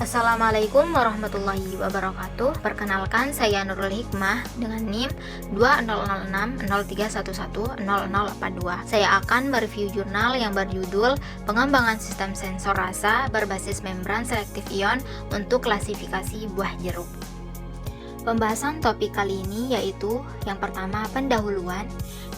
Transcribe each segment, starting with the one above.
Assalamualaikum warahmatullahi wabarakatuh. Perkenalkan, saya Nurul Hikmah dengan NIM 200603110042. Saya akan mereview jurnal yang berjudul Pengembangan Sistem Sensor Rasa Berbasis Membran Selektif Ion untuk Klasifikasi Buah Jeruk. Pembahasan topik kali ini yaitu yang pertama pendahuluan,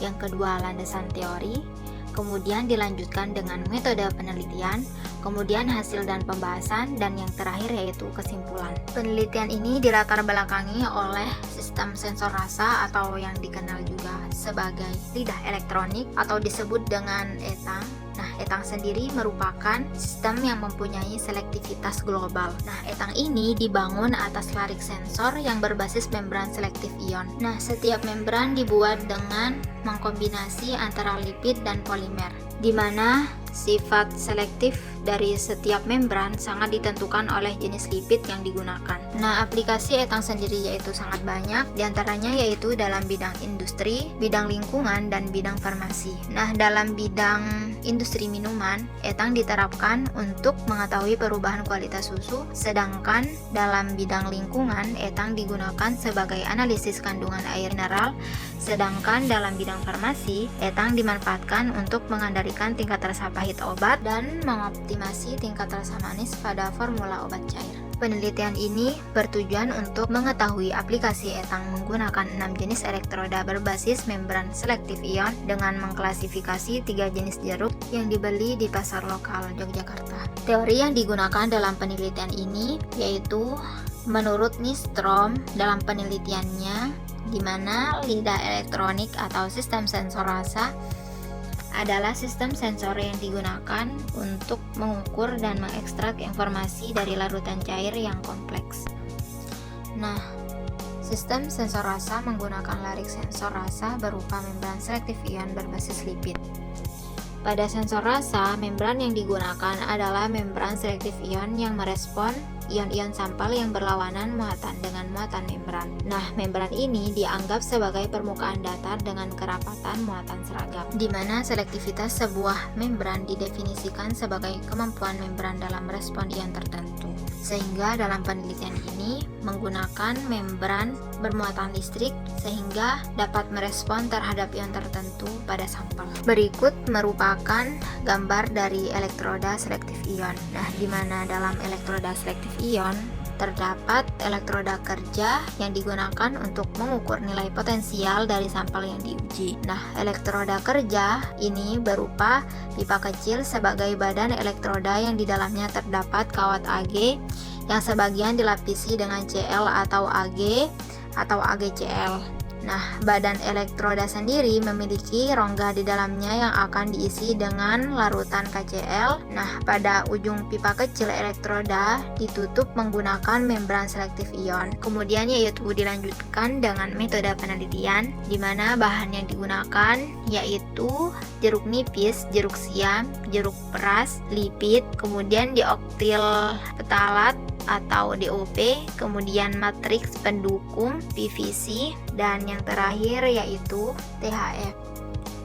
yang kedua landasan teori, kemudian dilanjutkan dengan metode penelitian, kemudian hasil dan pembahasan, dan yang terakhir yaitu kesimpulan. Penelitian ini dilatar belakangi oleh sistem sensor rasa atau yang dikenal juga sebagai lidah elektronik atau disebut dengan etang. Nah, etang sendiri merupakan sistem yang mempunyai selektivitas global. Nah, etang ini dibangun atas larik sensor yang berbasis membran selektif ion. Nah, setiap membran dibuat dengan mengkombinasi antara lipid dan polimer, di mana sifat selektif dari setiap membran sangat ditentukan oleh jenis lipid yang digunakan. Nah, aplikasi etang sendiri yaitu sangat banyak, diantaranya yaitu dalam bidang industri, bidang lingkungan, dan bidang farmasi. Nah, dalam bidang industri minuman, etang diterapkan untuk mengetahui perubahan kualitas susu, sedangkan dalam bidang lingkungan, etang digunakan sebagai analisis kandungan air mineral, sedangkan dalam bidang farmasi, etang dimanfaatkan untuk mengendalikan tingkat rasa pahit obat dan mengoptimasi tingkat rasa manis pada formula obat cair. Penelitian ini bertujuan untuk mengetahui aplikasi etang menggunakan 6 jenis elektroda berbasis membran selektif ion dengan mengklasifikasi 3 jenis jeruk yang dibeli di pasar lokal Yogyakarta. Teori yang digunakan dalam penelitian ini yaitu menurut Nystrom dalam penelitiannya, di mana lidah elektronik atau sistem sensor rasa adalah sistem sensor yang digunakan untuk mengukur dan mengekstrak informasi dari larutan cair yang kompleks. Nah, sistem sensor rasa menggunakan larik sensor rasa berupa membran selektif ion berbasis lipid. Pada sensor rasa, membran yang digunakan adalah membran selektif ion yang merespon ion-ion sampel yang berlawanan muatan dengan muatan membran. Nah, membran ini dianggap sebagai permukaan datar dengan kerapatan muatan seragam, di mana selektivitas sebuah membran didefinisikan sebagai kemampuan membran dalam respon ion tertentu. Sehingga dalam penelitian ini menggunakan membran bermuatan listrik sehingga dapat merespon terhadap ion tertentu pada sampel. Berikut merupakan gambar dari elektroda selektif ion. Nah, di mana dalam elektroda selektif ion terdapat elektroda kerja yang digunakan untuk mengukur nilai potensial dari sampel yang diuji. Nah, elektroda kerja ini berupa pipa kecil sebagai badan elektroda yang di dalamnya terdapat kawat Ag yang sebagian dilapisi dengan Cl atau Ag atau AgCl. Nah, badan elektroda sendiri memiliki rongga di dalamnya yang akan diisi dengan larutan KCl. Nah, pada ujung pipa kecil elektroda ditutup menggunakan membran selektif ion. Kemudian yaitu dilanjutkan dengan metode penelitian, di mana bahan yang digunakan yaitu jeruk nipis, jeruk siam, jeruk peras, lipid, kemudian dioktil petalat atau DOP, kemudian matriks pendukung PVC, dan yang terakhir yaitu THF.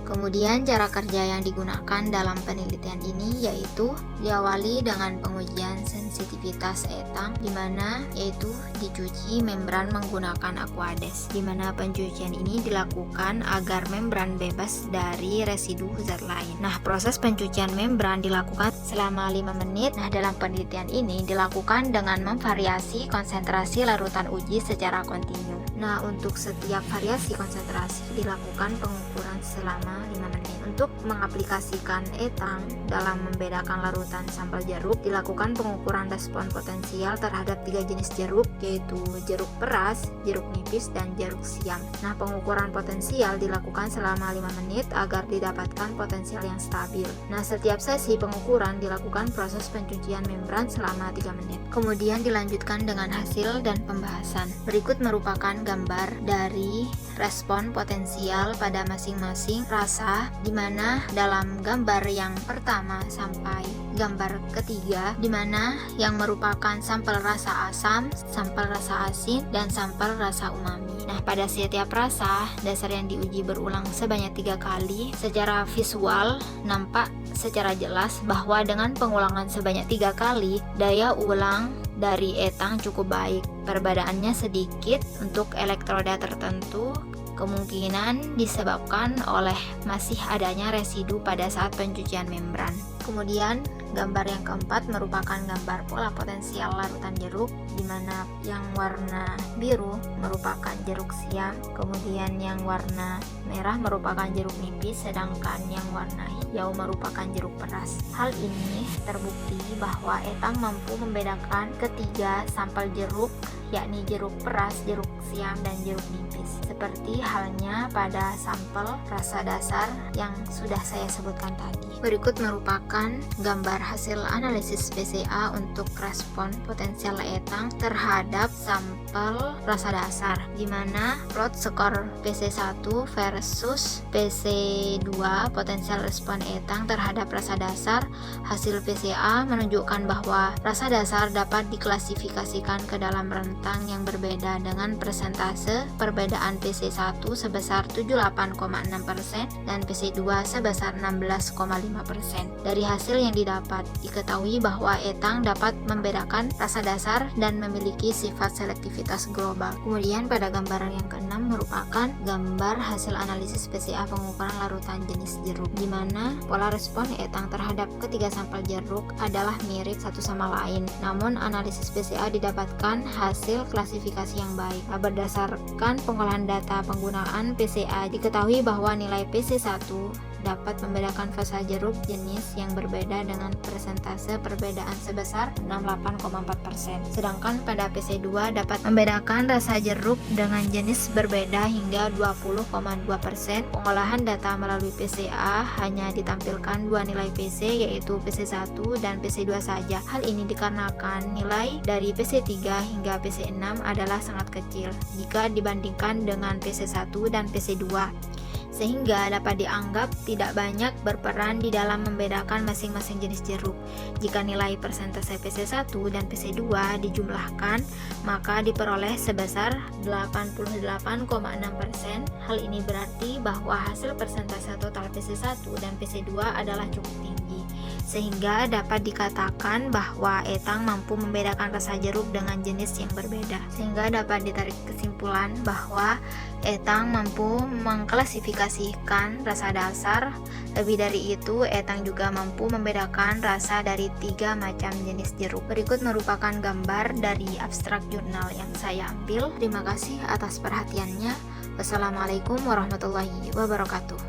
Kemudian cara kerja yang digunakan dalam penelitian ini yaitu diawali dengan pengujian sensitivitas etang, di mana yaitu dicuci membran menggunakan Aquades, di mana pencucian ini dilakukan agar membran bebas dari residu zat lain. Nah, proses pencucian membran dilakukan selama 5 menit. Nah, dalam penelitian ini dilakukan dengan memvariasi konsentrasi larutan uji secara kontinu. Nah, untuk setiap variasi konsentrasi dilakukan pengukuran selama 5 menit. Untuk mengaplikasikan etang dalam membedakan larutan sampel jeruk, dilakukan pengukuran respon potensial terhadap 3 jenis jeruk, yaitu jeruk peras, jeruk nipis, dan jeruk siam. Nah, pengukuran potensial dilakukan selama 5 menit agar didapatkan potensial yang stabil. Nah, setiap sesi pengukuran dilakukan proses pencucian membran selama 3 menit. Kemudian dilanjutkan dengan hasil dan pembahasan. Berikut merupakan gambar dari respon potensial pada masing-masing rasa, di mana dalam gambar yang pertama sampai gambar ketiga, di mana yang merupakan sampel rasa asam, sampel rasa asin, dan sampel rasa umami. Nah, pada setiap rasa, dasar yang diuji berulang sebanyak 3 kali. Secara visual, nampak secara jelas bahwa dengan pengulangan sebanyak 3 kali, daya ulang dari etang cukup baik. Perbedaannya sedikit untuk elektroda tertentu, kemungkinan disebabkan oleh masih adanya residu pada saat pencucian membran. Kemudian gambar yang keempat merupakan gambar pola potensial larutan jeruk, di mana yang warna biru merupakan jeruk siam, kemudian yang warna merah merupakan jeruk nipis, sedangkan yang warna hijau merupakan jeruk peras. Hal ini terbukti bahwa etang mampu membedakan ketiga sampel jeruk, yakni jeruk peras, jeruk siam, dan jeruk nipis, seperti halnya pada sampel rasa dasar yang sudah saya sebutkan tadi. Berikut merupakan gambar hasil analisis PCA untuk respon potensial etang terhadap sampel rasa dasar, di mana plot skor PC1 versus PC2 potensial respon etang terhadap rasa dasar. Hasil PCA menunjukkan bahwa rasa dasar dapat diklasifikasikan ke dalam rentang yang berbeda dengan persentase perbedaan PC1 sebesar 78,6% dan PC2 sebesar 16,5%. Dari hasil yang didapat, diketahui bahwa etang dapat membedakan rasa dasar dan memiliki sifat selektivitas global. Kemudian pada gambaran yang keenam merupakan gambar hasil analisis PCA pengukuran larutan jenis jeruk, di mana pola respon etang terhadap ketiga sampel jeruk adalah mirip satu sama lain. Namun analisis PCA didapatkan hasil klasifikasi yang baik. Berdasarkan pengolahan data penggunaan PCA, diketahui bahwa nilai PC1 dapat membedakan fasa jeruk jenis yang berbeda dengan persentase perbedaan sebesar 68,4%. Sedangkan pada PC2 dapat membedakan rasa jeruk dengan jenis berbeda hingga 20,2%. Pengolahan data melalui PCA hanya ditampilkan dua nilai PC, yaitu PC1 dan PC2 saja. Hal ini dikarenakan nilai dari PC3 hingga PC6 adalah sangat kecil jika dibandingkan dengan PC1 dan PC2, sehingga dapat dianggap tidak banyak berperan di dalam membedakan masing-masing jenis jeruk. Jika nilai persentase PC1 dan PC2 dijumlahkan, maka diperoleh sebesar 88,6%. Hal ini berarti bahwa hasil persentase total PC1 dan PC2 adalah cukup tinggi, sehingga dapat dikatakan bahwa etang mampu membedakan rasa jeruk dengan jenis yang berbeda. Sehingga dapat ditarik kesimpulan bahwa etang mampu mengklasifikasikan rasa dasar. Lebih dari itu, etang juga mampu membedakan rasa dari 3 macam jenis jeruk. Berikut merupakan gambar dari abstrak jurnal yang saya ambil. Terima kasih atas perhatiannya. Wassalamualaikum warahmatullahi wabarakatuh.